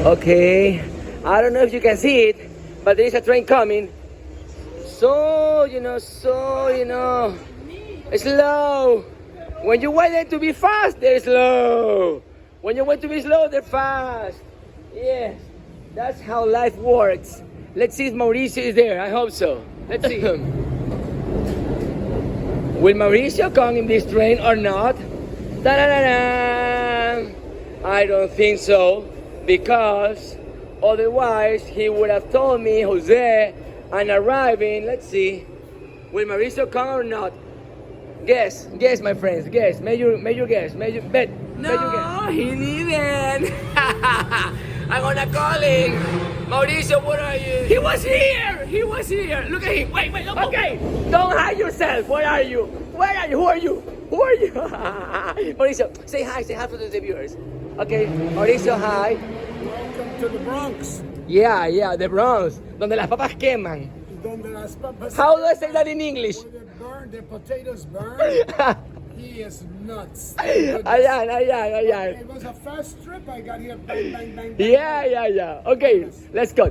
Okay, I don't know if you can see it, but there is a train coming. So, slow. When you want them to be fast, they're slow. When you want to be slow, they're fast. Yes, that's how life works. Let's see if Mauricio is there. I hope so. Let's see. Will Mauricio come in this train or not? Da-da-da-da. I don't think so, because otherwise he would have told me, Jose, I'm arriving. Let's see. Will Mauricio come or not? Guess, my friends, guess. May you guess, bet. No, may you guess. he didn't. I'm gonna call him. Mauricio, where are you? He was here. Look at him. Wait, don't move. Okay, don't hide yourself. Where are you? Who are you? Mauricio, say hi to the viewers. Okay, Mauricio, hi. Welcome to the Bronx. Yeah, the Bronx, donde las papas queman. Donde las papas. How do I say that in English? Where they burn, the potatoes burn. He is nuts. Ayan. It was a fast trip. I got here. Bang, bang, bang, bang. Yeah. Okay, let's go.